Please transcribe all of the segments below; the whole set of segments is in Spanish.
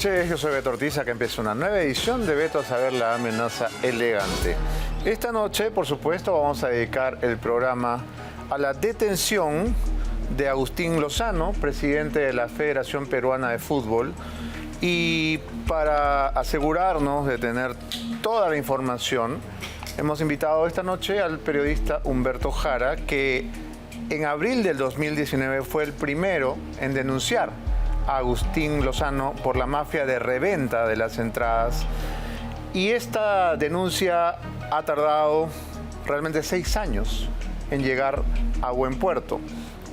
noches, yo soy Beto Ortiz, que empieza una nueva edición de Beto a saber la amenaza elegante. Esta noche, por supuesto, vamos a dedicar el programa a la detención de Agustín Lozano, presidente de la Federación Peruana de Fútbol, y para asegurarnos de tener toda la información, hemos invitado esta noche al periodista Humberto Jara, que en abril del 2019 fue el primero en denunciar a Agustín Lozano por la mafia de reventa de las entradas. Y esta denuncia ha tardado realmente 6 años en llegar a buen puerto.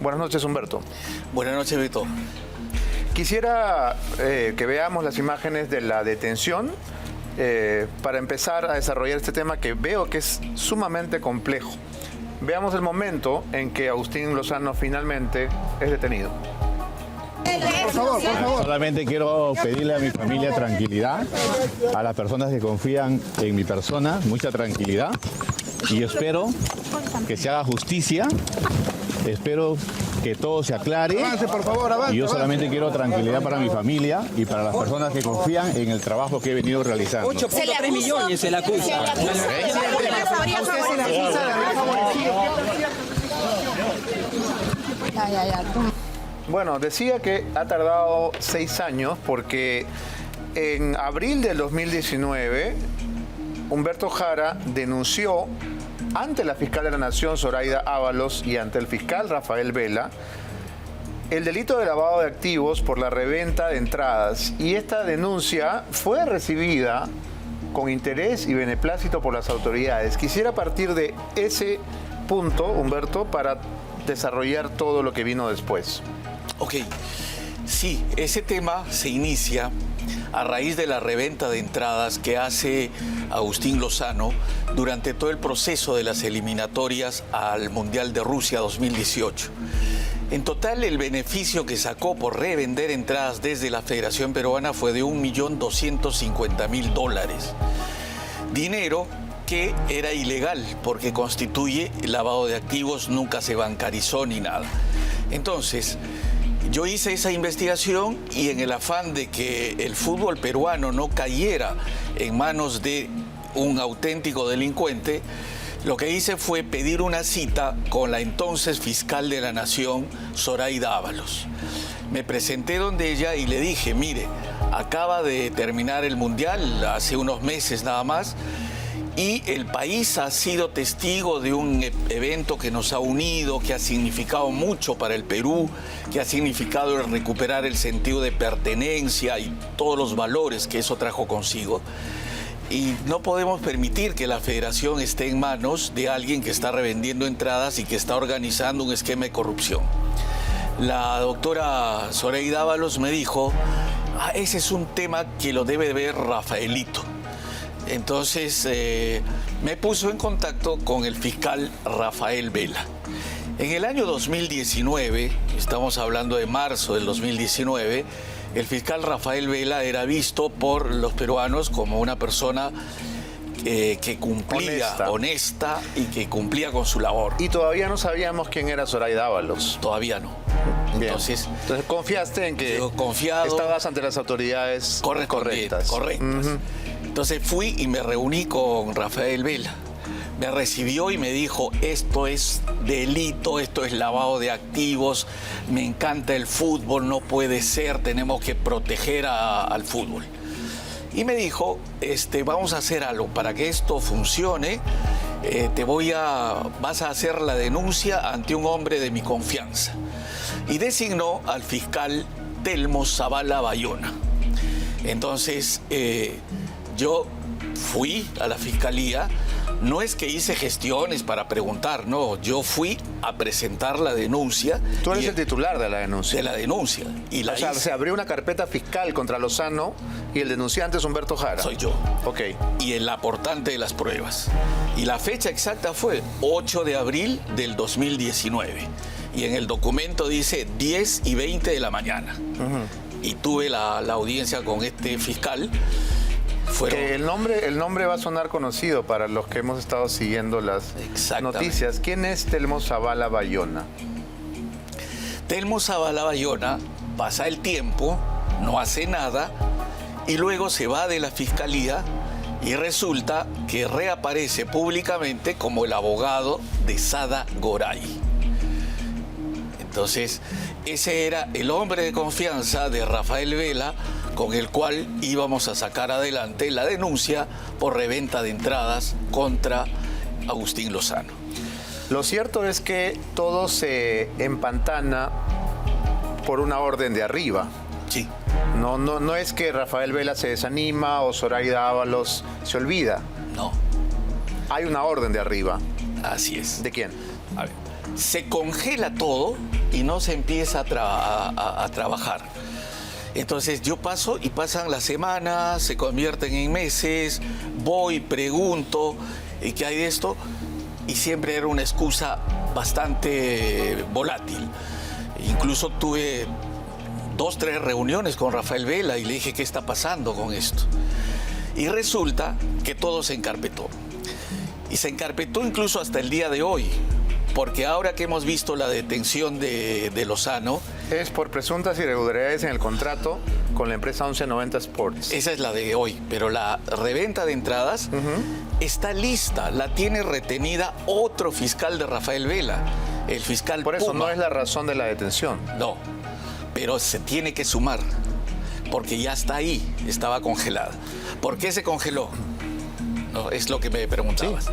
Buenas noches, Humberto. Buenas noches, Beto. Quisiera que veamos las imágenes de la detención para empezar a desarrollar este tema que veo que es sumamente complejo. Veamos el momento en que Agustín Lozano finalmente es detenido. Por favor. Solamente quiero pedirle a mi familia tranquilidad, a las personas que confían en mi persona, mucha tranquilidad, y espero que se haga justicia, espero que todo se aclare. Avance, por favor, avance, y yo solamente quiero tranquilidad para mi familia y para las personas que confían en el trabajo que he venido realizando. 8.3 millones se le acusa. Bueno, decía que ha tardado 6 años porque en abril del 2019 Humberto Jara denunció ante la fiscal de la Nación, Zoraida Ábalos, y ante el fiscal Rafael Vela, el delito de lavado de activos por la reventa de entradas. Y esta denuncia fue recibida con interés y beneplácito por las autoridades. Quisiera partir de ese punto, Humberto, para desarrollar todo lo que vino después. Ok, sí, ese tema se inicia a raíz de la reventa de entradas que hace Agustín Lozano durante todo el proceso de las eliminatorias al Mundial de Rusia 2018. En total, el beneficio que sacó por revender entradas desde la Federación Peruana fue de $1.250.000. Dinero que era ilegal porque constituye lavado de activos, nunca se bancarizó ni nada. Entonces, yo hice esa investigación y en el afán de que el fútbol peruano no cayera en manos de un auténtico delincuente, lo que hice fue pedir una cita con la entonces fiscal de la Nación, Zoraida Ábalos. Me presenté donde ella y le dije, mire, acaba de terminar el Mundial hace unos meses nada más, y el país ha sido testigo de un evento que nos ha unido, que ha significado mucho para el Perú, que ha significado el recuperar el sentido de pertenencia y todos los valores que eso trajo consigo. Y no podemos permitir que la federación esté en manos de alguien que está revendiendo entradas y que está organizando un esquema de corrupción. La doctora Zoraida Ábalos me dijo, ese es un tema que lo debe ver Rafaelito. Entonces me puso en contacto con el fiscal Rafael Vela. En el año 2019, estamos hablando de marzo del 2019, el fiscal Rafael Vela era visto por los peruanos como una persona que cumplía, honesta y que cumplía con su labor. Y todavía no sabíamos quién era Zoraida Ábalos. Todavía no. Bien. Entonces confiaste en que estabas ante las autoridades correctas. Correctas. Entonces fui y me reuní con Rafael Vela. Me recibió y me dijo, esto es delito, esto es lavado de activos, me encanta el fútbol, no puede ser, tenemos que proteger al fútbol. Y me dijo, vamos a hacer algo para que esto funcione, vas a hacer la denuncia ante un hombre de mi confianza. Y designó al fiscal Telmo Zavala Bayona. Entonces, yo fui a la fiscalía, no es que hice gestiones para preguntar, no, yo fui a presentar la denuncia. Tú eres el titular de la denuncia. De la denuncia. Y o sea, se abrió una carpeta fiscal contra Lozano y el denunciante es Humberto Jara. Soy yo. Ok. Y el aportante de las pruebas. Y la fecha exacta fue 8 de abril del 2019. Y en el documento dice 10 y 20 de la mañana. Y tuve la audiencia con este fiscal. Que el nombre va a sonar conocido para los que hemos estado siguiendo las noticias. ¿Quién es Telmo Zavala Bayona? Telmo Zavala Bayona pasa el tiempo, no hace nada y luego se va de la fiscalía y resulta que reaparece públicamente como el abogado de Sada Goray. Entonces, ese era el hombre de confianza de Rafael Vela, con el cual íbamos a sacar adelante la denuncia por reventa de entradas contra Agustín Lozano. Lo cierto es que todo se empantana por una orden de arriba. Sí. No es que Rafael Vela se desanima o Zoraida Ábalos se olvida. No, Hay una orden de arriba. así es. ¿De quién? A ver, se congela todo y no se empieza a trabajar. Entonces yo paso y pasan las semanas, se convierten en meses, voy, pregunto, ¿y qué hay de esto? Y siempre era una excusa bastante volátil. Incluso tuve 2, 3 reuniones con Rafael Vela y le dije, ¿qué está pasando con esto? Y resulta que todo se encarpetó. Y se encarpetó incluso hasta el día de hoy, porque ahora que hemos visto la detención de Lozano... Es por presuntas irregularidades en el contrato con la empresa 1190 Sports. Esa es la de hoy, pero la reventa de entradas está lista, la tiene retenida otro fiscal de Rafael Vela, el fiscal Por eso Puma. no es la razón de la detención. No, pero se tiene que sumar, porque ya está ahí, estaba congelada. ¿Por qué se congeló? No, es lo que me preguntabas. Sí.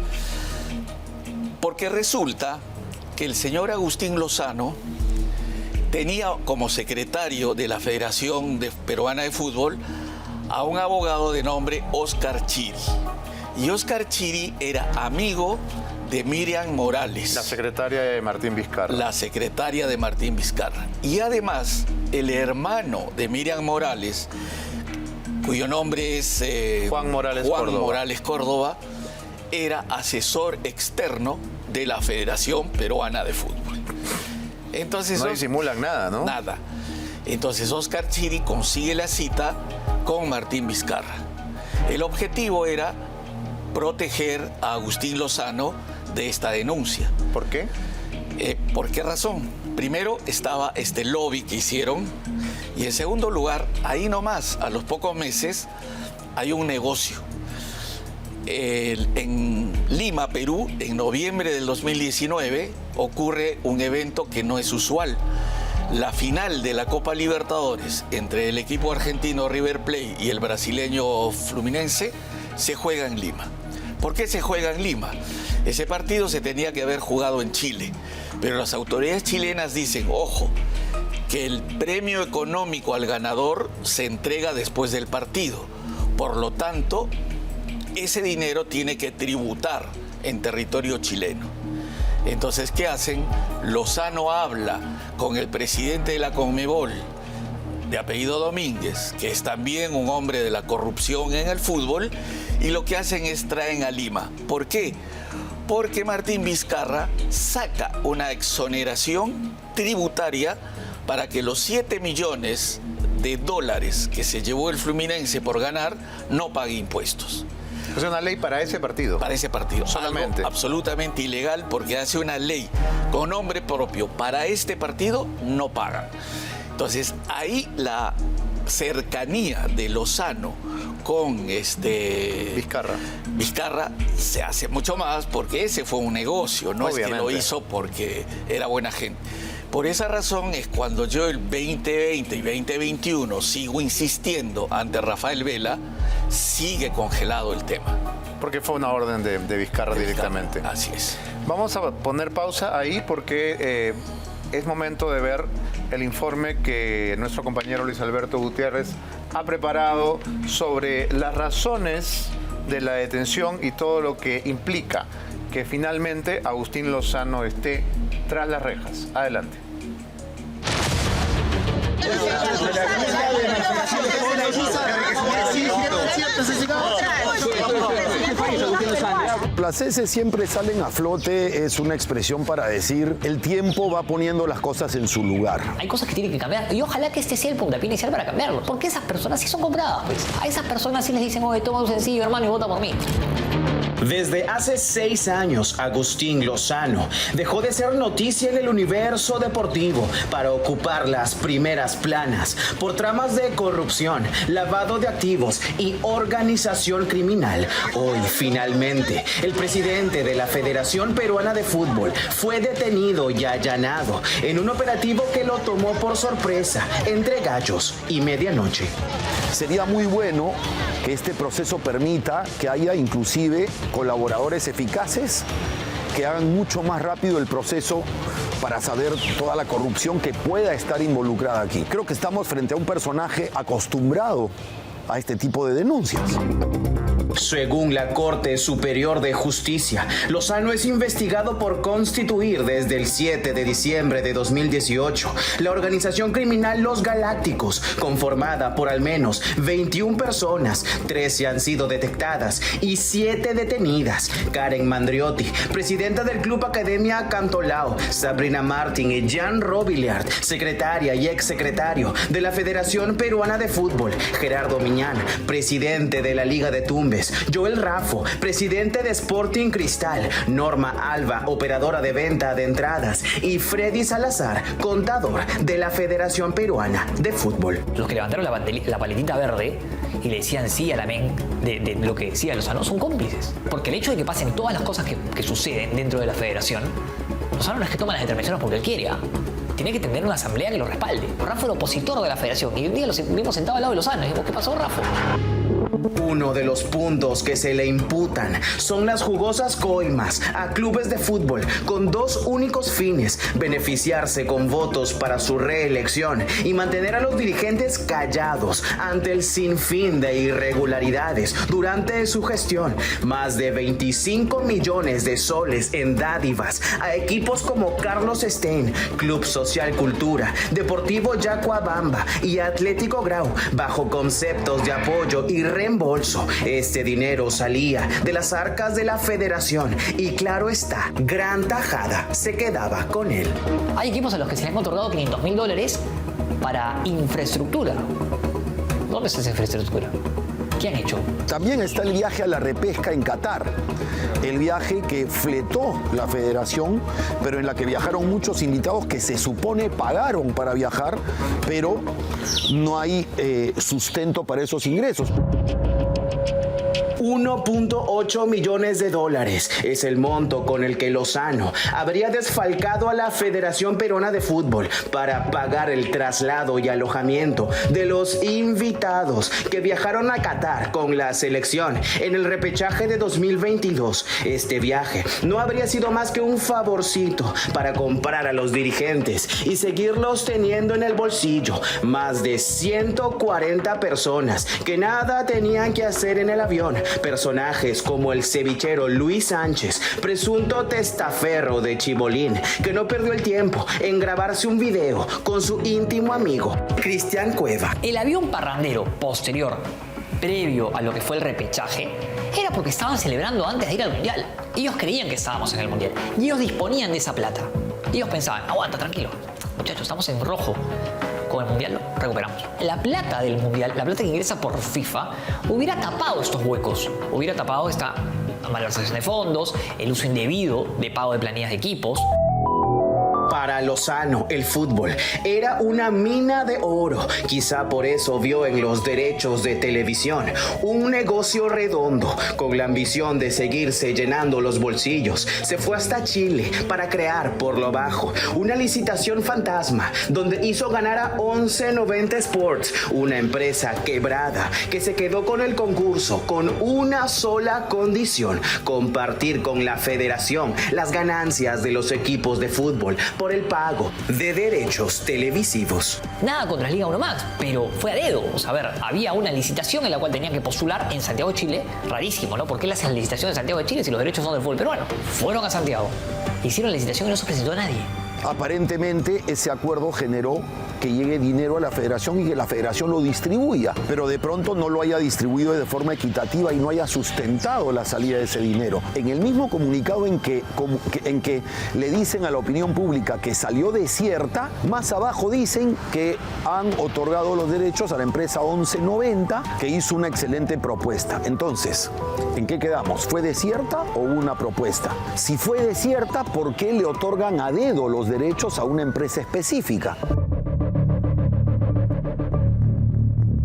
Porque resulta que el señor Agustín Lozano tenía como secretario de la Federación Peruana de Fútbol a un abogado de nombre Oscar Chiri. Y Oscar Chiri era amigo de Miriam Morales, La secretaria de Martín Vizcarra. la secretaria de Martín Vizcarra. Y además, el hermano de Miriam Morales, cuyo nombre es Juan Morales Córdoba. Morales Córdoba, era asesor externo de la Federación Peruana de Fútbol. Entonces, No disimulan nada, ¿no? nada. Entonces Oscar Chiri consigue la cita con Martín Vizcarra. El objetivo era proteger a Agustín Lozano de esta denuncia. ¿Por qué? ¿Por qué razón? Primero estaba este lobby que hicieron y en segundo lugar, ahí nomás, a los pocos meses, hay un negocio. En Lima, Perú, en noviembre del 2019, ocurre un evento que no es usual. La final de la Copa Libertadores entre el equipo argentino River Plate y el brasileño Fluminense se juega en Lima. ¿Por qué se juega en Lima? Ese partido se tenía que haber jugado en Chile, pero las autoridades chilenas dicen, ojo, que el premio económico al ganador se entrega después del partido. Por lo tanto, ese dinero tiene que tributar en territorio chileno. Entonces, ¿qué hacen? Lozano habla con el presidente de la Conmebol, de apellido Domínguez, que es también un hombre de la corrupción en el fútbol, y lo que hacen es traen a Lima. ¿Por qué? Porque Martín Vizcarra saca una exoneración tributaria para que los 7 millones de dólares que se llevó el Fluminense por ganar no pague impuestos. Es una ley para ese partido. Para ese partido. Solamente. Algo absolutamente ilegal porque hace una ley con nombre propio. Para este partido no pagan. Entonces, ahí la cercanía de Lozano con Vizcarra se hace mucho más porque ese fue un negocio, no Obviamente. es que lo hizo porque era buena gente. Por esa razón es cuando yo el 2020 y 2021 sigo insistiendo ante Rafael Vela, sigue congelado el tema. Porque fue una orden de Vizcarra directamente. Así es. Vamos a poner pausa ahí porque es momento de ver el informe que nuestro compañero Luis Alberto Gutiérrez ha preparado sobre las razones de la detención y todo lo que implica que finalmente Agustín Lozano esté tras las rejas. Adelante. Las heces siempre salen a flote, es una expresión para decir el tiempo va poniendo las cosas en su lugar. Hay cosas que tienen que cambiar y ojalá que este sea el puntapié inicial para cambiarlo. Porque esas personas sí son compradas, pues. A esas personas sí les dicen, oye, toma un sencillo, hermano, y vota por mí. Desde hace 6 años, Agustín Lozano dejó de ser noticia en el universo deportivo para ocupar las primeras planas por tramas de corrupción, lavado de activos y organización criminal. Hoy, finalmente, el presidente de la Federación Peruana de Fútbol fue detenido y allanado en un operativo que lo tomó por sorpresa entre gallos y medianoche. Sería muy bueno que este proceso permita que haya inclusive colaboradores eficaces que hagan mucho más rápido el proceso para saber toda la corrupción que pueda estar involucrada aquí. Creo que estamos frente a un personaje acostumbrado a este tipo de denuncias. Según la Corte Superior de Justicia, Lozano es investigado por constituir desde el 7 de diciembre de 2018 la organización criminal Los Galácticos, conformada por al menos 21 personas, 13 han sido detectadas y 7 detenidas. Karen Mandriotti, presidenta del Club Academia Cantolao, Sabrina Martín y Jean Robillard, secretaria y exsecretario de la Federación Peruana de Fútbol, Gerardo Miñán, presidente de la Liga de Tumbes, Joel Raffo, presidente de Sporting Cristal, Norma Alba, operadora de venta de entradas, y Freddy Salazar, contador de la Federación Peruana de Fútbol. Los que levantaron la paletita verde y le decían sí al amén de lo que decía Lozano son cómplices. Porque el hecho de que pasen todas las cosas que suceden dentro de la federación, Lozano no es que toma las determinaciones porque él quiere. Tiene que tener una asamblea que lo respalde. Rafa era opositor de la federación y un día lo vimos sentado al lado de Lozano y dijimos, ¿qué pasó, Rafa? Uno de los puntos que se le imputan son las jugosas coimas a clubes de fútbol con 2 únicos fines: beneficiarse con votos para su reelección y mantener a los dirigentes callados ante el sinfín de irregularidades durante su gestión. Más de 25 millones de soles en dádivas a equipos como Carlos Stein, Club Social Cultura, Deportivo Yacuabamba y Atlético Grau, bajo conceptos de apoyo y reembolso. Este dinero salía de las arcas de la federación y, claro está, gran tajada se quedaba con él. Hay equipos a los que se les han otorgado $500,000 para infraestructura. ¿Dónde está esa infraestructura? ¿Qué han hecho? También está el viaje a la repesca en Qatar, el viaje que fletó la federación, pero en la que viajaron muchos invitados que se supone pagaron para viajar, pero no hay sustento para esos ingresos. $1.8 millones es el monto con el que Lozano habría desfalcado a la Federación Peruana de Fútbol para pagar el traslado y alojamiento de los invitados que viajaron a Qatar con la selección en el repechaje de 2022. Este viaje no habría sido más que un favorcito para comprar a los dirigentes y seguirlos teniendo en el bolsillo. Más de 140 personas que nada tenían que hacer en el avión. Personajes como el cevichero Luis Sánchez, presunto testaferro de Chibolín, que no perdió el tiempo en grabarse un video con su íntimo amigo Cristian Cueva. El avión parrandero posterior, previo a lo que fue el repechaje, era porque estaban celebrando antes de ir al Mundial. Ellos creían que estábamos en el Mundial y ellos disponían de esa plata. Ellos pensaban, aguanta, tranquilo, muchachos, estamos en rojo. Con el Mundial lo recuperamos. La plata del Mundial, la plata que ingresa por FIFA, hubiera tapado estos huecos. Hubiera tapado esta malversación de fondos, el uso indebido de pago de planillas de equipos. Para Lozano, el fútbol era una mina de oro. Quizá por eso vio en los derechos de televisión un negocio redondo. Con la ambición de seguirse llenando los bolsillos, se fue hasta Chile para crear por lo bajo una licitación fantasma donde hizo ganar a 1190 Sports, una empresa quebrada que se quedó con el concurso con una sola condición: compartir con la federación las ganancias de los equipos de fútbol por el pago de derechos televisivos. Nada contra Liga 1 Max, pero fue a dedo. O sea, a ver, había una licitación en la cual tenían que postular en Santiago de Chile. Rarísimo, ¿no? ¿Por qué le hacen la licitación en Santiago de Chile si los derechos son del fútbol peruano? Fueron a Santiago, hicieron la licitación y no se presentó a nadie. Aparentemente ese acuerdo generó que llegue dinero a la federación y que la federación lo distribuya, pero de pronto no lo haya distribuido de forma equitativa y no haya sustentado la salida de ese dinero. En el mismo comunicado en que le dicen a la opinión pública que salió desierta, más abajo dicen que han otorgado los derechos a la empresa 1190, que hizo una excelente propuesta. Entonces, ¿en qué quedamos? ¿Fue desierta o hubo una propuesta? Si fue desierta, ¿por qué le otorgan a dedo los derechos a una empresa específica?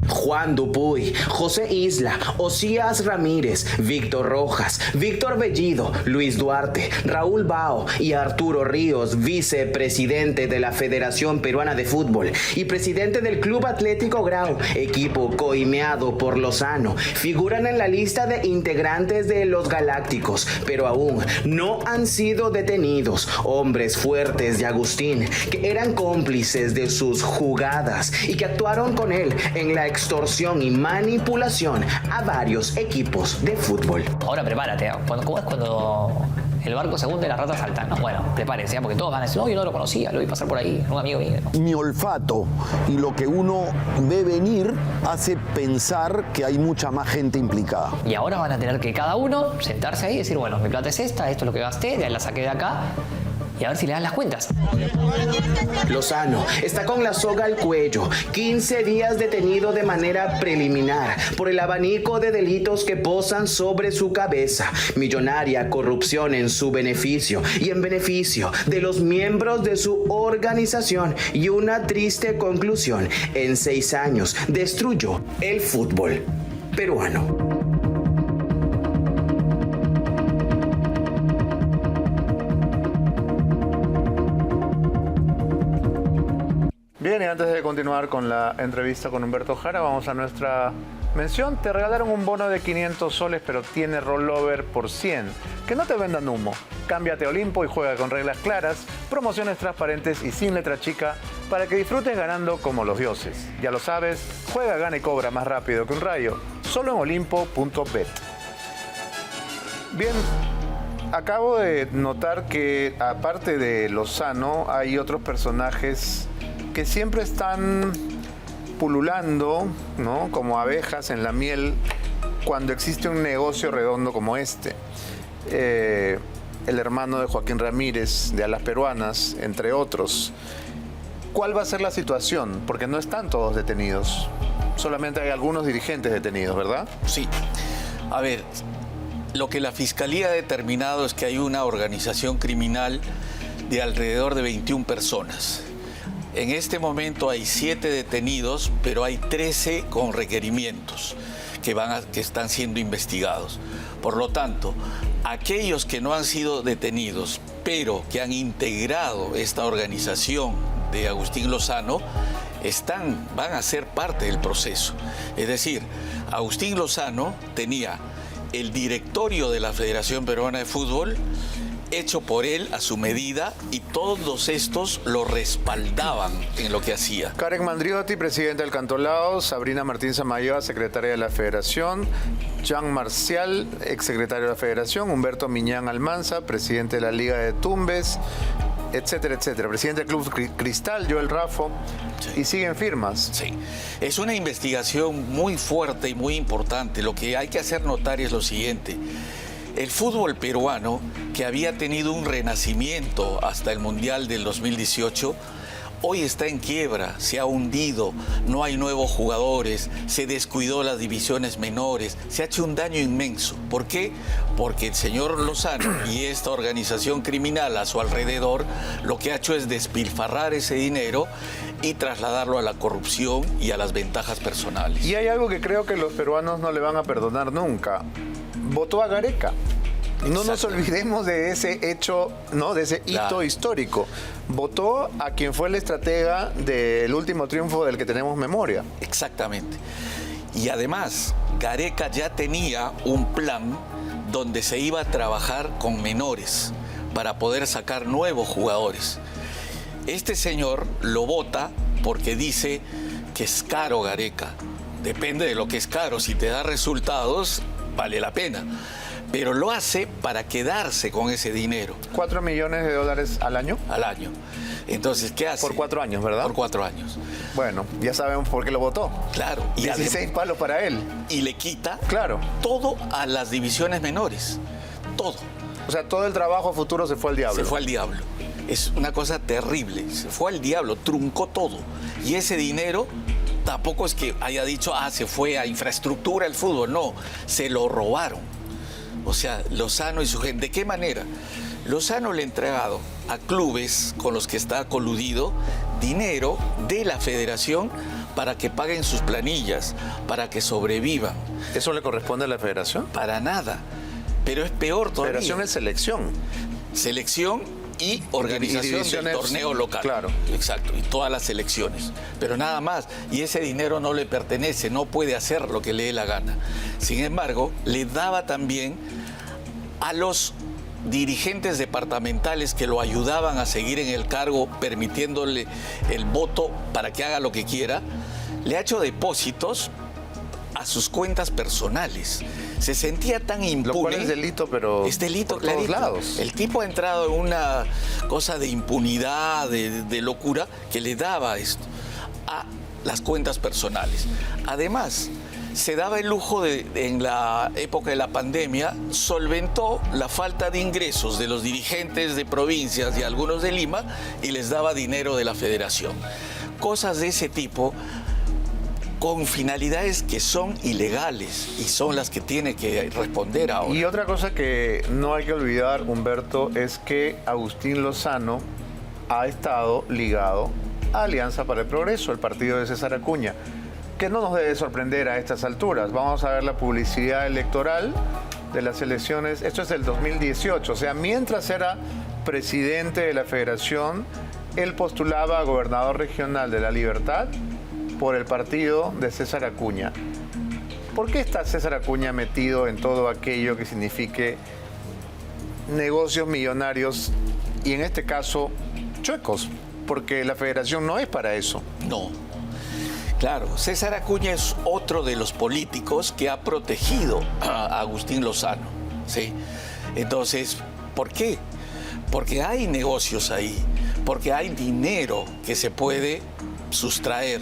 Juan Dupuy, José Isla, Osías Ramírez, Víctor Rojas, Víctor Bellido, Luis Duarte, Raúl Bao y Arturo Ríos, vicepresidente de la Federación Peruana de Fútbol y presidente del Club Atlético Grau, equipo coimeado por Lozano, figuran en la lista de integrantes de los Galácticos, pero aún no han sido detenidos. Hombres fuertes de Agustín, que eran cómplices de sus jugadas y que actuaron con él en la extorsión y manipulación a varios equipos de fútbol. Ahora prepárate, ¿cómo es cuando el barco se hunde y las ratas saltan? No, bueno, prepárese, porque todos van a decir, no, yo no lo conocía, lo vi pasar por ahí, un amigo mío. Mi olfato y lo que uno ve venir hace pensar que hay mucha más gente implicada. Y ahora van a tener que cada uno sentarse ahí y decir, bueno, mi plata es esta, esto es lo que gasté, de ahí la saqué de acá, y a ver si le dan las cuentas. Lozano está con la soga al cuello, 15 días detenido de manera preliminar por el abanico de delitos que posan sobre su cabeza, millonaria corrupción en su beneficio y en beneficio de los miembros de su organización, y una triste conclusión: en 6 años destruyó el fútbol peruano. Bien, y antes de continuar con la entrevista con Humberto Jara, vamos a nuestra mención. Te regalaron un bono de 500 soles, pero tiene rollover por 100. Que no te vendan humo. Cámbiate a Olimpo y juega con reglas claras, promociones transparentes y sin letra chica para que disfrutes ganando como los dioses. Ya lo sabes, juega, gana y cobra más rápido que un rayo. Solo en olimpo.bet. Bien, acabo de notar que aparte de Lozano hay otros personajes que siempre están pululando, ¿no?, como abejas en la miel cuando existe un negocio redondo como este. El hermano de Joaquín Ramírez, de Alas Peruanas, entre otros. ¿Cuál va a ser la situación? Porque no están todos detenidos. Solamente hay algunos dirigentes detenidos, ¿verdad? Sí. A ver, lo que la Fiscalía ha determinado es que hay una organización criminal de alrededor de 21 personas. En este momento hay 7 detenidos, pero hay 13 con requerimientos que están siendo investigados. Por lo tanto, aquellos que no han sido detenidos, pero que han integrado esta organización de Agustín Lozano, van a ser parte del proceso. Es decir, Agustín Lozano tenía el directorio de la Federación Peruana de Fútbol hecho por él a su medida, y todos estos lo respaldaban en lo que hacía. Karen Mandriotti, presidente del Cantolao; Sabrina Martín Samayoa, secretaria de la Federación; Jean Marcial, exsecretario de la Federación; Humberto Miñán Almanza, presidente de la Liga de Tumbes, etcétera, etcétera. Presidente del Club Cristal, Joel Raffo, sí. Y siguen firmas. Sí, es una investigación muy fuerte y muy importante. Lo que hay que hacer notar es lo siguiente: el fútbol peruano, que había tenido un renacimiento hasta el Mundial del 2018, hoy está en quiebra, se ha hundido, no hay nuevos jugadores, se descuidó las divisiones menores, se ha hecho un daño inmenso. ¿Por qué? Porque el señor Lozano y esta organización criminal a su alrededor lo que ha hecho es despilfarrar ese dinero y trasladarlo a la corrupción y a las ventajas personales. Y hay algo que creo que los peruanos no le van a perdonar nunca. Votó a Gareca. No nos olvidemos de ese hecho, ¿no?, de ese hito histórico. Votó a quien fue el estratega del último triunfo del que tenemos memoria. Exactamente. Y además, Gareca ya tenía un plan donde se iba a trabajar con menores para poder sacar nuevos jugadores. Este señor lo vota porque dice que es caro Gareca. Depende de lo que es caro. Si te da resultados, vale la pena. pero lo hace para quedarse con ese dinero. $4 millones al año. Al año. Entonces, ¿qué hace? Por 4 años, ¿verdad? Por 4 años. Bueno, ya sabemos por qué lo votó. Claro. Y 16 palos para él. Y le quita claro. todo a las divisiones menores. Todo. O sea, todo el trabajo a futuro se fue al diablo. Se fue al diablo. Es una cosa terrible. Se fue al diablo, truncó todo. Y ese dinero tampoco es que haya dicho, se fue a infraestructura el fútbol. No, se lo robaron. O sea, Lozano y su gente. ¿De qué manera? Lozano le ha entregado a clubes con los que está coludido dinero de la federación para que paguen sus planillas, para que sobrevivan. ¿Eso le corresponde a la federación? Para nada. Pero es peor todavía. Federación es selección. Selección y organización del torneo local. Claro. Exacto, y todas las selecciones. Pero nada más. Y ese dinero no le pertenece, no puede hacer lo que le dé la gana. Sin embargo, le daba también a los dirigentes departamentales que lo ayudaban a seguir en el cargo, permitiéndole el voto para que haga lo que quiera, le ha hecho depósitos a sus cuentas personales. Se sentía tan impune. Lo cual es delito, pero es delito, por todos lados. El tipo ha entrado en una cosa de impunidad, de locura, que le daba esto a las cuentas personales. Además, se daba el lujo de, en la época de la pandemia, solventó la falta de ingresos de los dirigentes de provincias y algunos de Lima y les daba dinero de la federación. Cosas de ese tipo con finalidades que son ilegales y son las que tiene que responder ahora. Y otra cosa que no hay que olvidar, Humberto, es que Agustín Lozano ha estado ligado a Alianza para el Progreso, el partido de César Acuña, que no nos debe sorprender a estas alturas. Vamos a ver la publicidad electoral de las elecciones. Esto es del 2018, o sea, mientras era presidente de la federación, él postulaba a gobernador regional de La Libertad por el partido de César Acuña. ¿Por qué está César Acuña metido en todo aquello que signifique negocios millonarios y en este caso chuecos? Porque la federación no es para eso. No. Claro, César Acuña es otro de los políticos que ha protegido a Agustín Lozano, ¿sí? Entonces, ¿por qué? Porque hay negocios ahí, porque hay dinero que se puede sustraer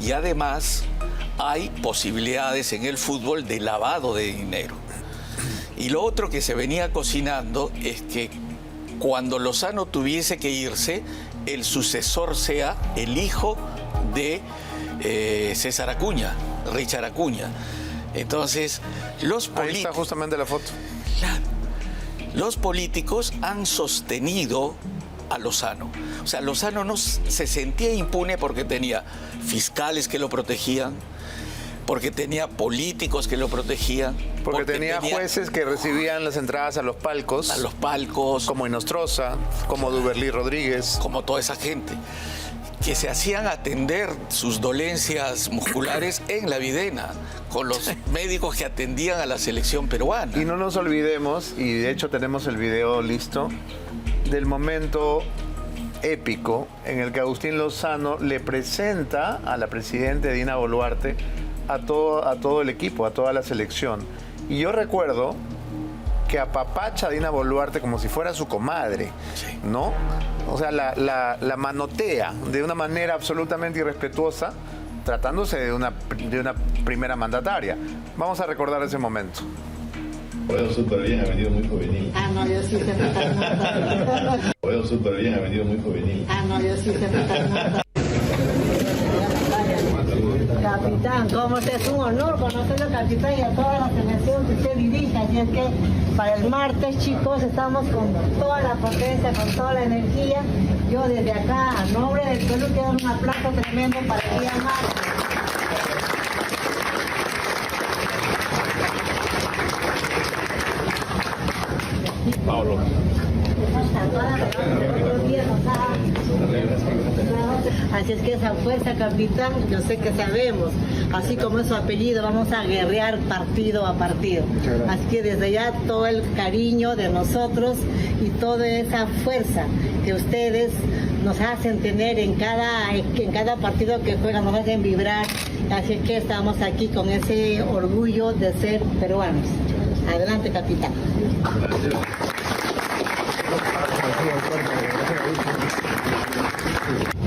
y además hay posibilidades en el fútbol de lavado de dinero. Y lo otro que se venía cocinando es que cuando Lozano tuviese que irse, el sucesor sea el hijo de César Acuña, Richard Acuña. Entonces, los políticos... Ahí está justamente la foto. Claro. Los políticos han sostenido a Lozano. O sea, Lozano no se sentía impune porque tenía fiscales que lo protegían, porque tenía políticos que lo protegían. Porque tenía jueces que recibían las entradas a los palcos. A los palcos. Como Inostroza, como Duberlí Rodríguez. Como toda esa gente que se hacían atender sus dolencias musculares en la Videna, con los médicos que atendían a la selección peruana. Y no nos olvidemos, y de hecho tenemos el video listo, del momento épico en el que Agustín Lozano le presenta a la presidenta Dina Boluarte a todo el equipo, a toda la selección. Y yo recuerdo que apapacha a Dina Boluarte como si fuera su comadre, ¿no? O sea, la manotea de una manera absolutamente irrespetuosa, tratándose de una primera mandataria. Vamos a recordar ese momento. Veo súper bien, ha venido muy juvenil. No, yo sí se me Veo súper bien, ha venido muy juvenil. No, yo sí se me Capitán, como usted es un honor conocerlo, capitán, y a toda la selección que usted dirige. Así es que para el martes, chicos, estamos con toda la potencia, con toda la energía. Yo desde acá, a nombre del Perú, quiero dar un aplauso tremendo para el día martes. Pablo. Así es que esa fuerza, capitán, yo sé que sabemos, así como es su apellido, vamos a guerrear partido a partido. Así que desde ya todo el cariño de nosotros y toda esa fuerza que ustedes nos hacen tener en cada partido que juegan, nos hacen vibrar. Así que estamos aquí con ese orgullo de ser peruanos. Adelante, capitán.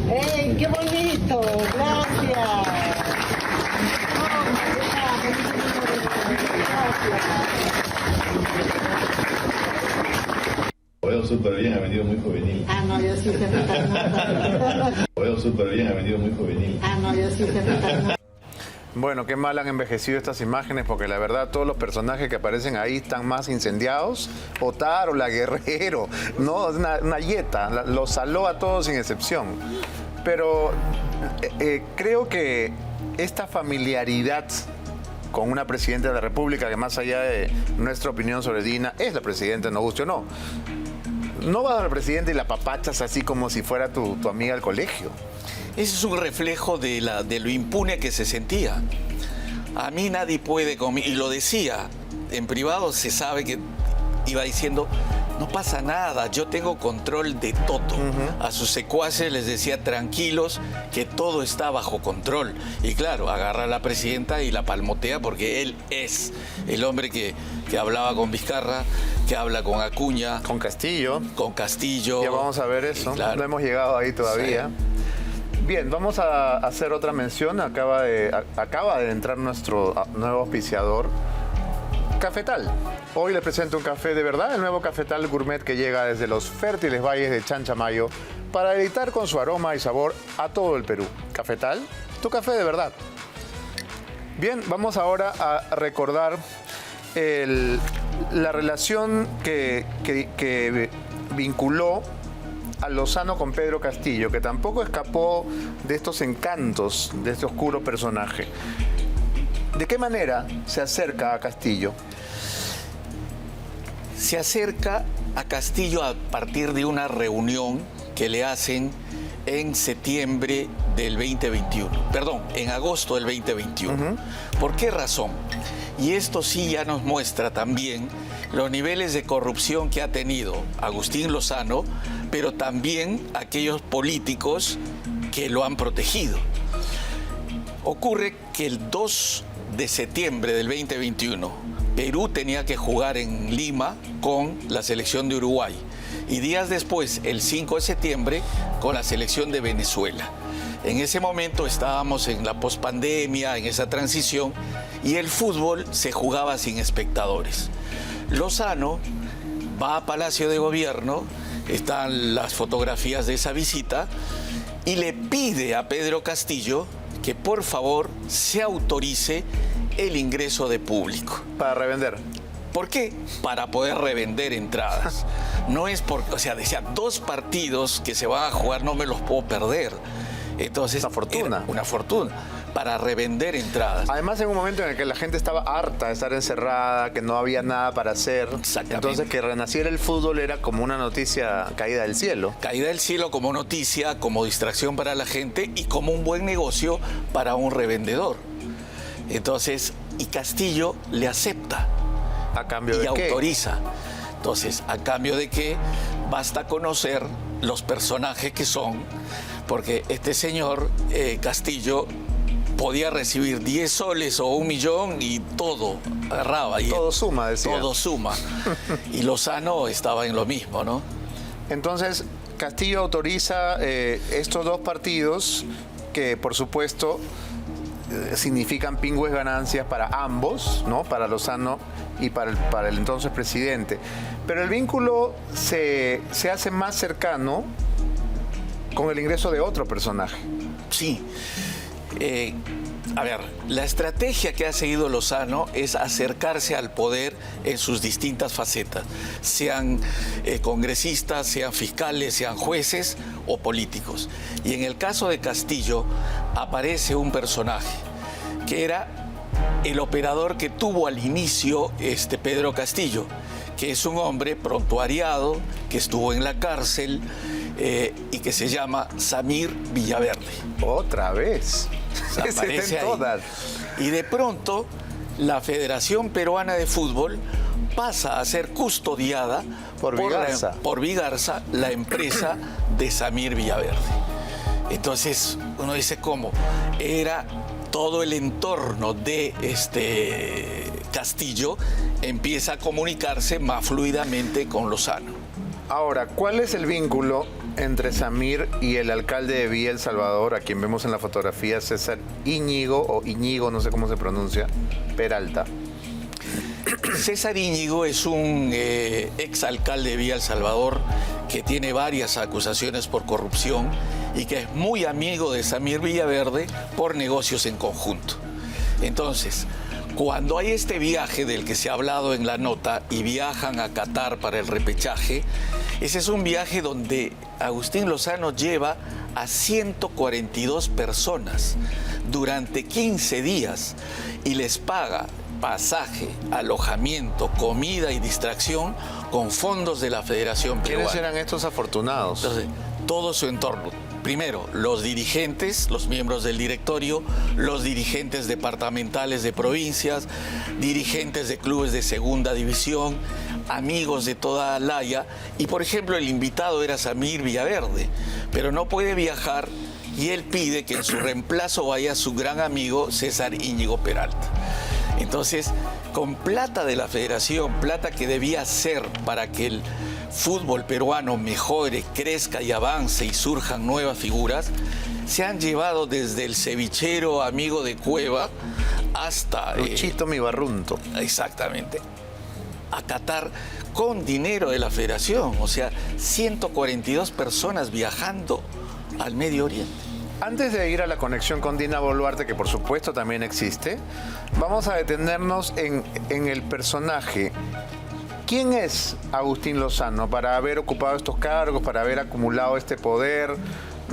¡Ey, qué bonito! Gracias. Lo veo súper bien, ha venido muy juvenil. Ah, no, yo sí, capitán. Lo veo súper bien, ha venido muy juvenil. Ah, no, yo sí, capitán. Bueno, qué mal han envejecido estas imágenes, porque la verdad todos los personajes que aparecen ahí están más incendiados. Otaro, la Guerrero, no, una yeta, los saló a todos sin excepción. Pero creo que esta familiaridad con una presidenta de la República, que más allá de nuestra opinión sobre Dina, es la presidenta, nos guste o no. No vas al presidente y la papachas así como si fuera tu amiga del colegio. Ese es un reflejo de lo impune que se sentía. A mí nadie puede conmigo, y lo decía, en privado se sabe que iba diciendo, no pasa nada, yo tengo control de todo. A sus secuaces les decía, tranquilos, que todo está bajo control. Y claro, agarra a la presidenta y la palmotea porque él es el hombre que hablaba con Vizcarra, que habla con Acuña. Con Castillo. Con Castillo. Ya vamos a ver eso, claro. No hemos llegado ahí todavía. Sí. Bien, vamos a hacer otra mención. Acaba de entrar nuestro nuevo auspiciador, Cafetal. Hoy les presento un café de verdad, el nuevo Cafetal Gourmet que llega desde los fértiles valles de Chanchamayo para deleitar con su aroma y sabor a todo el Perú. Cafetal, tu café de verdad. Bien, vamos ahora a recordar la relación que vinculó a Lozano con Pedro Castillo, que tampoco escapó de estos encantos de este oscuro personaje. ¿De qué manera se acerca a Castillo? Se acerca a Castillo a partir de una reunión que le hacen en septiembre del 2021. Perdón, en agosto del 2021. ¿Por qué razón? Y esto sí ya nos muestra también los niveles de corrupción que ha tenido Agustín Lozano, pero también aquellos políticos que lo han protegido. Ocurre que el 2 de septiembre del 2021, Perú tenía que jugar en Lima con la selección de Uruguay. Y días después, el 5 de septiembre, con la selección de Venezuela. En ese momento estábamos en la pospandemia, en esa transición, y el fútbol se jugaba sin espectadores. Lozano va a Palacio de Gobierno, están las fotografías de esa visita, y le pide a Pedro Castillo que por favor se autorice el ingreso de público. Para revender. ¿Por qué? Para poder revender entradas. No es porque, o sea, decía, 2 partidos que se van a jugar no me los puedo perder. Entonces, una fortuna. Una fortuna para revender entradas. Además, en un momento en el que la gente estaba harta de estar encerrada, que no había nada para hacer. Entonces, que renaciera el fútbol era como una noticia caída del cielo. Caída del cielo como noticia, como distracción para la gente y como un buen negocio para un revendedor. Entonces, y Castillo le acepta. ¿A cambio de qué? Y autoriza. Entonces, ¿a cambio de qué? Basta conocer los personajes que son, porque este señor Castillo podía recibir 10 soles o 1 millón y todo agarraba. Y todo suma, decía. Todo suma. Y Lozano estaba en lo mismo, ¿no? Entonces, Castillo autoriza estos 2 partidos que, por supuesto, significan pingües ganancias para ambos, ¿no? Para Lozano y para el entonces presidente. Pero el vínculo se hace más cercano con el ingreso de otro personaje. Sí. A ver, la estrategia que ha seguido Lozano es acercarse al poder en sus distintas facetas, sean congresistas, sean fiscales, sean jueces o políticos. Y en el caso de Castillo aparece un personaje que era el operador que tuvo al inicio Pedro Castillo, que es un hombre prontuariado, que estuvo en la cárcel y que se llama Samir Villaverde. Otra vez. Aparece ahí. Todas. Y de pronto la Federación Peruana de Fútbol pasa a ser custodiada por Vigarza, la empresa de Samir Villaverde. Entonces uno dice, ¿cómo? Era todo el entorno de Castillo empieza a comunicarse más fluidamente con Lozano. Ahora, ¿cuál es el vínculo entre Samir y el alcalde de Villa El Salvador, a quien vemos en la fotografía, César Íñigo, no sé cómo se pronuncia, Peralta? César Íñigo es un exalcalde de Villa El Salvador que tiene varias acusaciones por corrupción y que es muy amigo de Samir Villaverde por negocios en conjunto. Entonces, cuando hay este viaje del que se ha hablado en la nota y viajan a Qatar para el repechaje, ese es un viaje donde Agustín Lozano lleva a 142 personas durante 15 días y les paga pasaje, alojamiento, comida y distracción con fondos de la Federación Peruana. ¿Quiénes eran estos afortunados? Entonces, todo su entorno. Primero, los dirigentes, los miembros del directorio, los dirigentes departamentales de provincias, dirigentes de clubes de segunda división, amigos de toda Laya. Y, por ejemplo, el invitado era Samir Villaverde, pero no puede viajar y él pide que en su reemplazo vaya su gran amigo César Íñigo Peralta. Entonces, con plata de la federación, plata que debía ser para que el fútbol peruano mejore, crezca y avance y surjan nuevas figuras, se han llevado desde el cevichero amigo de Cueva hasta... Luchito Mi Barrunto. Exactamente. A Qatar con dinero de la federación. O sea, 142 personas viajando al Medio Oriente. Antes de ir a la conexión con Dina Boluarte, que por supuesto también existe, vamos a detenernos en el personaje. ¿Quién es Agustín Lozano para haber ocupado estos cargos, para haber acumulado este poder?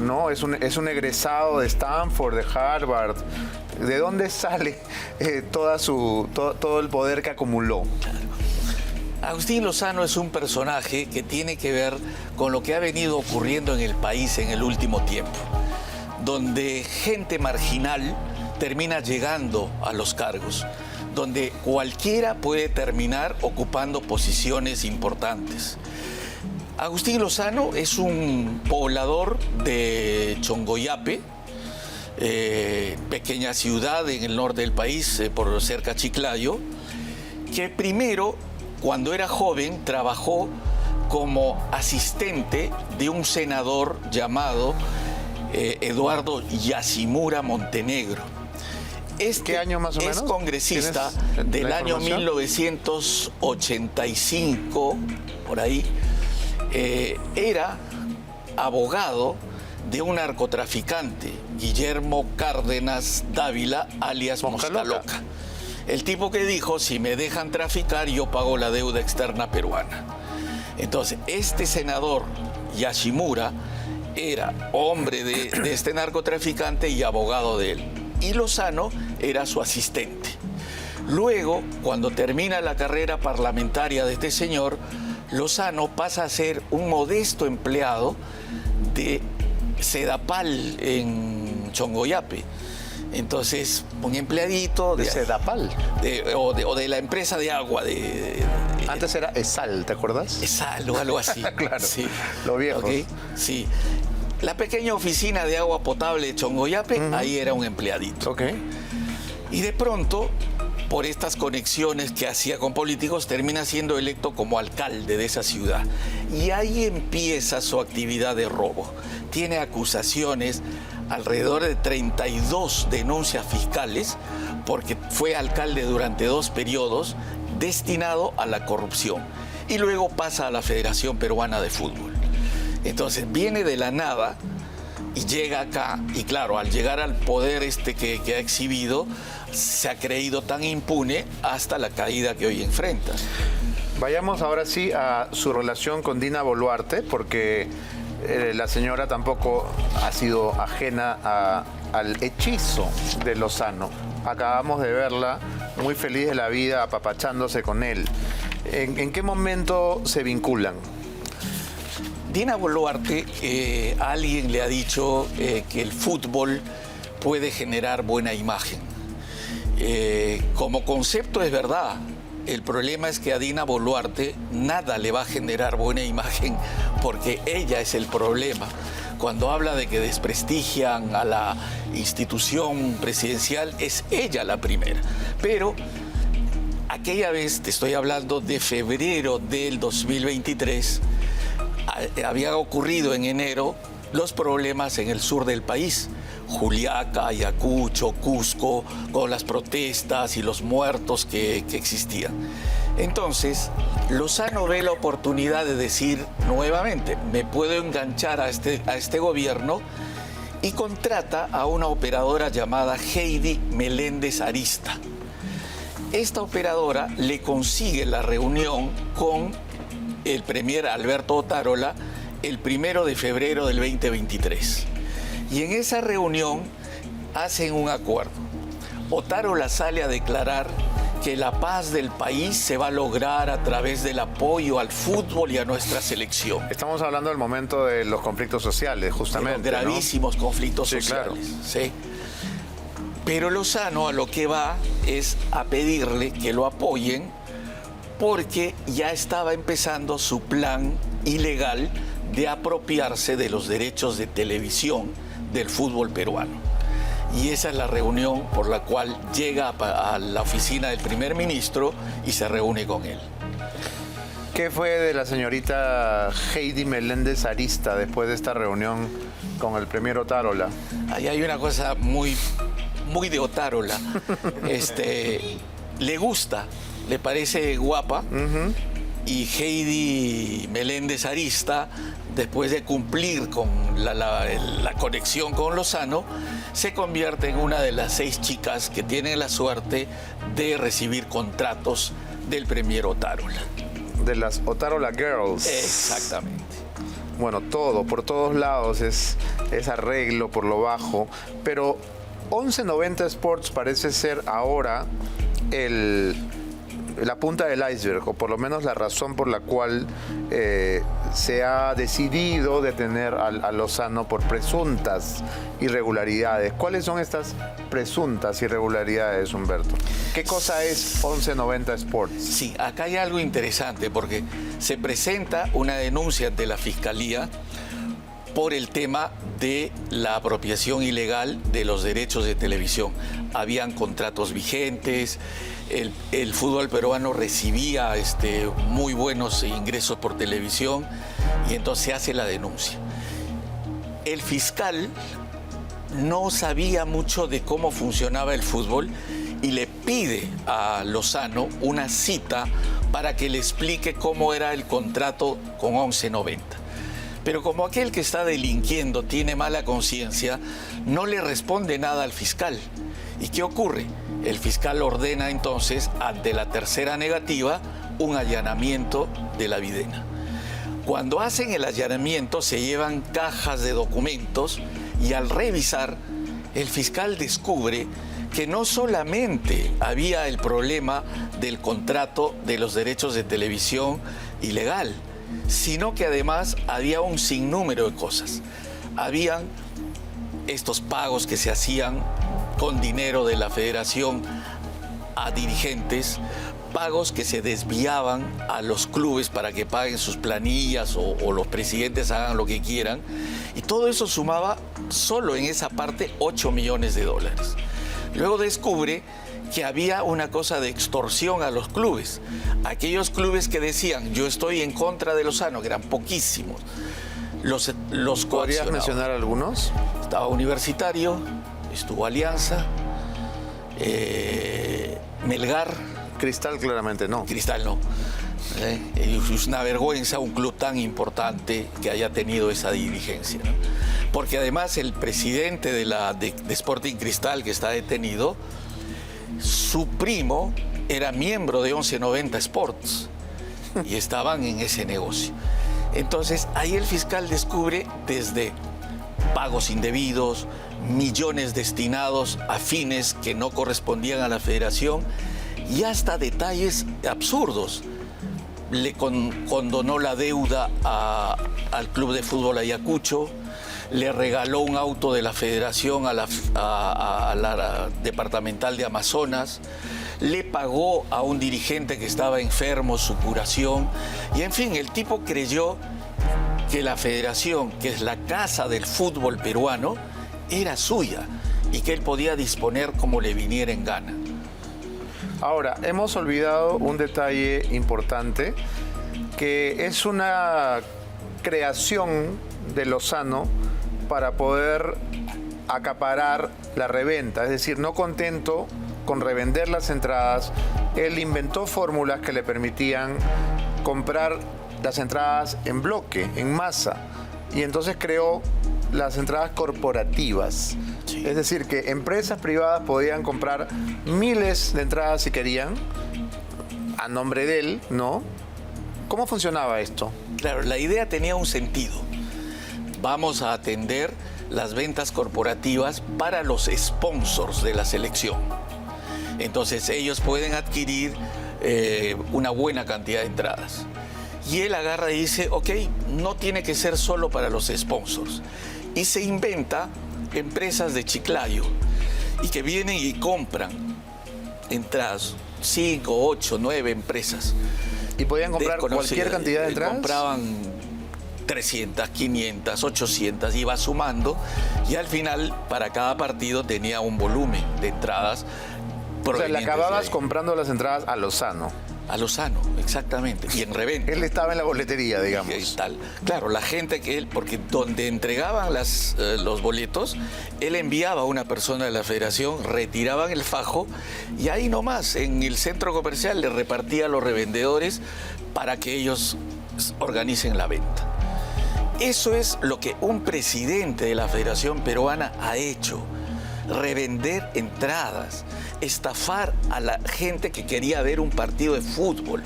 ¿No? Es un egresado de Stanford, de Harvard. ¿De dónde sale todo el poder que acumuló? Agustín Lozano es un personaje que tiene que ver con lo que ha venido ocurriendo en el país en el último tiempo, donde gente marginal termina llegando a los cargos, donde cualquiera puede terminar ocupando posiciones importantes. Agustín Lozano es un poblador de Chongoyape, pequeña ciudad en el norte del país, por cerca de Chiclayo, que primero, cuando era joven, trabajó como asistente de un senador llamado Eduardo Yashimura Montenegro. ¿Qué año más o menos? Es congresista del año 1985, por ahí. Era abogado de un narcotraficante, Guillermo Cárdenas Dávila, alias Mosca Loca. El tipo que dijo, si me dejan traficar, yo pago la deuda externa peruana. Entonces, este senador, Yashimura, era hombre de este narcotraficante y abogado de él. Y Lozano era su asistente. Luego, cuando termina la carrera parlamentaria de este señor, Lozano pasa a ser un modesto empleado de Sedapal en Chongoyape. Entonces, un empleadito de Sedapal o de la empresa de agua. Antes era ESAL, ¿te acuerdas? ESAL o algo así. Claro, sí. Lo viejo. Okay. Sí. La pequeña oficina de agua potable de Chongoyape, ahí era un empleadito. Okay. Y de pronto, por estas conexiones que hacía con políticos, termina siendo electo como alcalde de esa ciudad. Y ahí empieza su actividad de robo. Tiene acusaciones, alrededor de 32 denuncias fiscales, porque fue alcalde durante 2 periodos destinado a la corrupción. Y luego pasa a la Federación Peruana de Fútbol. Entonces viene de la nada y llega acá, y claro, al llegar al poder que ha exhibido, se ha creído tan impune hasta la caída que hoy enfrenta. Vayamos ahora sí a su relación con Dina Boluarte, porque la señora tampoco ha sido ajena al hechizo de Lozano. Acabamos de verla muy feliz de la vida, apapachándose con él. ¿En qué momento se vinculan? Dina Boluarte, alguien le ha dicho que el fútbol puede generar buena imagen. Como concepto es verdad. El problema es que a Dina Boluarte nada le va a generar buena imagen porque ella es el problema. Cuando habla de que desprestigian a la institución presidencial, es ella la primera. Pero Aquella vez, te estoy hablando de febrero del 2023, había ocurrido en enero los problemas en el sur del país. Juliaca, Ayacucho, Cusco, con las protestas y los muertos que existían. Entonces, Lozano ve la oportunidad de decir nuevamente, me puedo enganchar a este gobierno, y contrata a una operadora llamada Heidi Meléndez Arista. Esta operadora le consigue la reunión con el premier Alberto Otárola el 1 de febrero del 2023. Y en esa reunión hacen un acuerdo. Otárola sale a declarar que la paz del país se va a lograr a través del apoyo al fútbol y a nuestra selección. Estamos hablando del momento de los conflictos sociales, justamente. De los gravísimos, ¿no?, conflictos sí, sociales. Claro. Sí. Pero Lozano a lo que va es a pedirle que lo apoyen, porque ya estaba empezando su plan ilegal de apropiarse de los derechos de televisión del fútbol peruano. Y esa es la reunión por la cual llega a la oficina del primer ministro y se reúne con él. ¿Qué fue de la señorita Heidi Meléndez Arista después de esta reunión con el premier Otárola? Ahí hay una cosa muy de Otárola. Le gusta, le parece guapa. Y Heidi Meléndez Arista, después de cumplir con la conexión con Lozano, se convierte en una de las 6 chicas que tienen la suerte de recibir contratos del premier Otárola. De las Otárola Girls. Exactamente. Bueno, todo, por todos lados es arreglo por lo bajo, pero 1190 Sports parece ser ahora la punta del iceberg, o por lo menos la razón por la cual se ha decidido detener a Lozano por presuntas irregularidades. ¿Cuáles son estas presuntas irregularidades, Humberto? ¿Qué cosa es 1190 Sports? Sí, acá hay algo interesante, porque se presenta una denuncia ante la Fiscalía por el tema de la apropiación ilegal de los derechos de televisión. Habían contratos vigentes, el fútbol peruano recibía muy buenos ingresos por televisión, y entonces se hace la denuncia. El fiscal no sabía mucho de cómo funcionaba el fútbol y le pide a Lozano una cita para que le explique cómo era el contrato con 1190. Pero como aquel que está delinquiendo tiene mala conciencia, no le responde nada al fiscal. ¿Y qué ocurre? El fiscal ordena entonces, ante la tercera negativa, un allanamiento de la videna. Cuando hacen el allanamiento se llevan cajas de documentos, y al revisar, el fiscal descubre que no solamente había el problema del contrato de los derechos de televisión ilegal, sino que además había un sinnúmero de cosas. Habían estos pagos que se hacían con dinero de la federación a dirigentes, pagos que se desviaban a los clubes para que paguen sus planillas o los presidentes hagan lo que quieran, y todo eso sumaba solo en esa parte $8 millones. Luego descubre que había una cosa de extorsión a los clubes. Aquellos clubes que decían, yo estoy en contra de Lozano, que eran poquísimos, los ¿Podrías mencionar algunos? Estaba Universitario, estuvo Alianza, Melgar. Cristal claramente no. Cristal no. Es una vergüenza un club tan importante que haya tenido esa dirigencia, ¿no? Porque además el presidente de Sporting Cristal, que está detenido, su primo era miembro de 1190 Sports y estaban en ese negocio. Entonces ahí el fiscal descubre desde pagos indebidos, millones destinados a fines que no correspondían a la federación, y hasta detalles absurdos. Le condonó la deuda al Club de Fútbol Ayacucho, le regaló un auto de la federación a la departamental de Amazonas, le pagó a un dirigente que estaba enfermo su curación, y en fin, el tipo creyó que la federación, que es la casa del fútbol peruano, era suya y que él podía disponer como le viniera en gana. Ahora, hemos olvidado un detalle importante, que es una creación de Lozano para poder acaparar la reventa. Es decir, no contento con revender las entradas, él inventó fórmulas que le permitían comprar las entradas en bloque, en masa, y entonces creó las entradas corporativas. Sí. Es decir, que empresas privadas podían comprar miles de entradas si querían, a nombre de él, ¿no? ¿Cómo funcionaba esto? Claro, la idea tenía un sentido. Vamos a atender las ventas corporativas para los sponsors de la selección. Entonces ellos pueden adquirir una buena cantidad de entradas. Y él agarra y dice, ok, no tiene que ser solo para los sponsors. Y se inventa empresas de Chiclayo y que vienen y compran entradas, 5, 8, 9 empresas. ¿Y podían comprar cualquier cantidad de entradas? Compraban 300, 500, 800, iba sumando y al final para cada partido tenía un volumen de entradas. O sea, le acababas comprando las entradas a Lozano. A Lozano, exactamente, y en reventa. Él estaba en la boletería, digamos. Y tal. Claro, la gente que él, porque donde entregaban los boletos, él enviaba a una persona de la federación, retiraban el fajo y ahí nomás, en el centro comercial, le repartía a los revendedores para que ellos organicen la venta. Eso es lo que un presidente de la Federación Peruana ha hecho. Revender entradas, estafar a la gente que quería ver un partido de fútbol.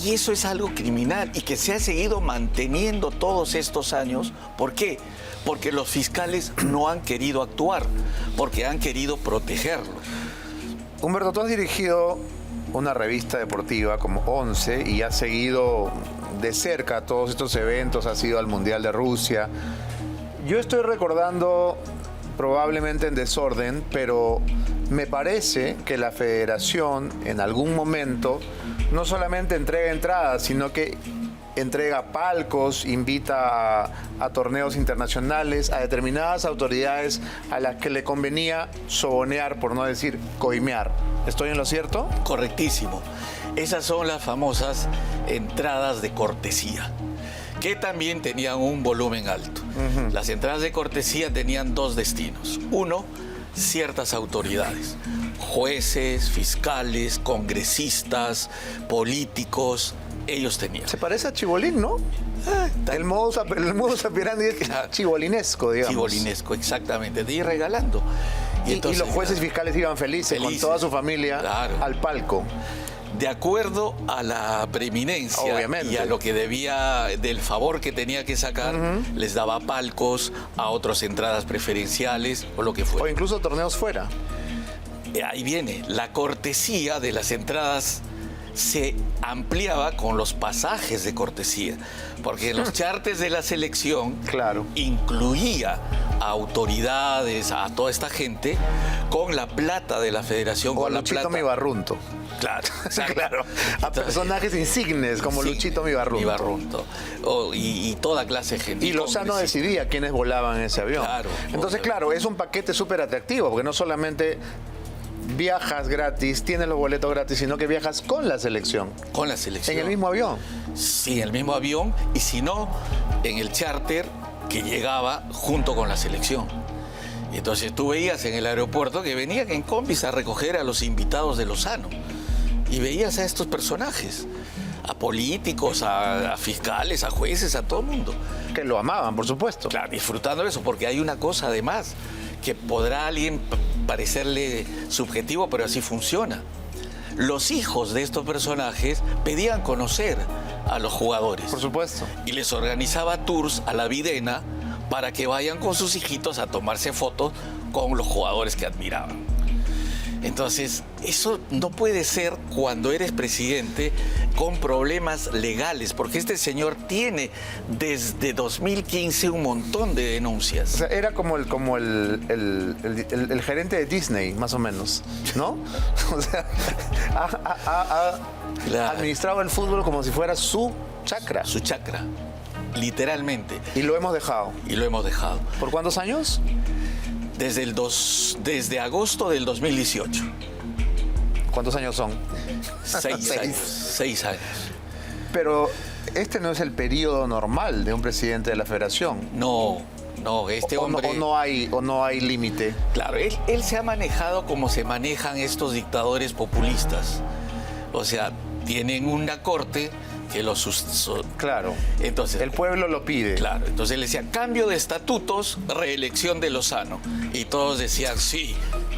Y eso es algo criminal y que se ha seguido manteniendo todos estos años. ¿Por qué? Porque los fiscales no han querido actuar, porque han querido protegerlo. Humberto, tú has dirigido una revista deportiva como 11 y has seguido de cerca todos estos eventos, has ido al Mundial de Rusia. Yo estoy recordando, probablemente en desorden, pero me parece que la federación en algún momento no solamente entrega entradas, sino que entrega palcos, invita a torneos internacionales, a determinadas autoridades a las que le convenía sobonear, por no decir coimear. ¿Estoy en lo cierto? Correctísimo. Esas son las famosas entradas de cortesía, que también tenían un volumen alto. Las entradas de cortesía tenían dos destinos. Uno, ciertas autoridades, jueces, fiscales, congresistas, políticos, ellos tenían. Se parece a Chibolín, ¿no? El modus operandi es chibolinesco, digamos. Chibolinesco, exactamente, de ir regalando. Y los jueces fiscales iban felices con toda su familia, claro, al palco. De acuerdo a la preeminencia, obviamente, y a lo que debía, del favor que tenía que sacar, les daba palcos, a otros entradas preferenciales o lo que fuera. O incluso torneos fuera. Ahí viene, la cortesía de las entradas se ampliaba con los pasajes de cortesía, porque en los charters de la selección, claro, incluía a autoridades, a toda esta gente, con la plata de la federación. O con a Luchito Mibarrunto. Claro, claro. A personajes insignes como Luchito Mibarrunto. Y toda clase de gente. Y Lozano decidía quiénes volaban en ese avión. Claro. Entonces, claro, es un paquete súper atractivo, porque no solamente viajas gratis, tienes los boletos gratis, sino que viajas con la selección. Con la selección. ¿En el mismo avión? Sí, en el mismo avión, y si no, en el charter que llegaba junto con la selección. Y entonces tú veías en el aeropuerto que venían en combis a recoger a los invitados de Lozano. Y veías a estos personajes, a políticos, a fiscales, a jueces, a todo el mundo. Que lo amaban, por supuesto. Claro, disfrutando de eso, porque hay una cosa además, que podrá a alguien parecerle subjetivo, pero así funciona. Los hijos de estos personajes pedían conocer a los jugadores. Por supuesto. Y les organizaba tours a la Videna para que vayan con sus hijitos a tomarse fotos con los jugadores que admiraban. Entonces, eso no puede ser cuando eres presidente con problemas legales, porque este señor tiene desde 2015 un montón de denuncias. O sea, era como el gerente de Disney, más o menos, ¿no? O sea, ha administrado el fútbol como si fuera su chakra. Su chakra, literalmente. Y lo hemos dejado. Y lo hemos dejado. ¿Por cuántos años? Desde agosto del 2018. ¿Cuántos años son? 6 años. 6 años. Pero este no es el periodo normal de un presidente de la Federación. No, este hombre... O no hay límite. Claro, él se ha manejado como se manejan estos dictadores populistas. O sea, tienen una corte que los... Claro. Entonces, el pueblo lo pide. Claro, entonces él decía, cambio de estatutos, reelección de Lozano. Y todos decían sí,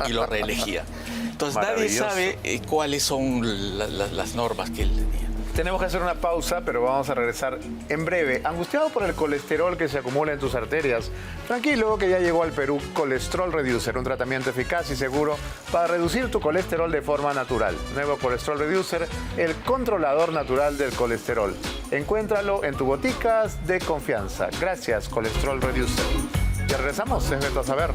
y lo reelegía. Entonces nadie sabe cuáles son las normas que él tenía. Tenemos que hacer una pausa, pero vamos a regresar en breve. Angustiado por el colesterol que se acumula en tus arterias, tranquilo que ya llegó al Perú Colesterol Reducer, un tratamiento eficaz y seguro para reducir tu colesterol de forma natural. Nuevo Colesterol Reducer, el controlador natural del colesterol. Encuéntralo en tus boticas de confianza. Gracias, Colesterol Reducer. Ya regresamos, es Beto a Saber.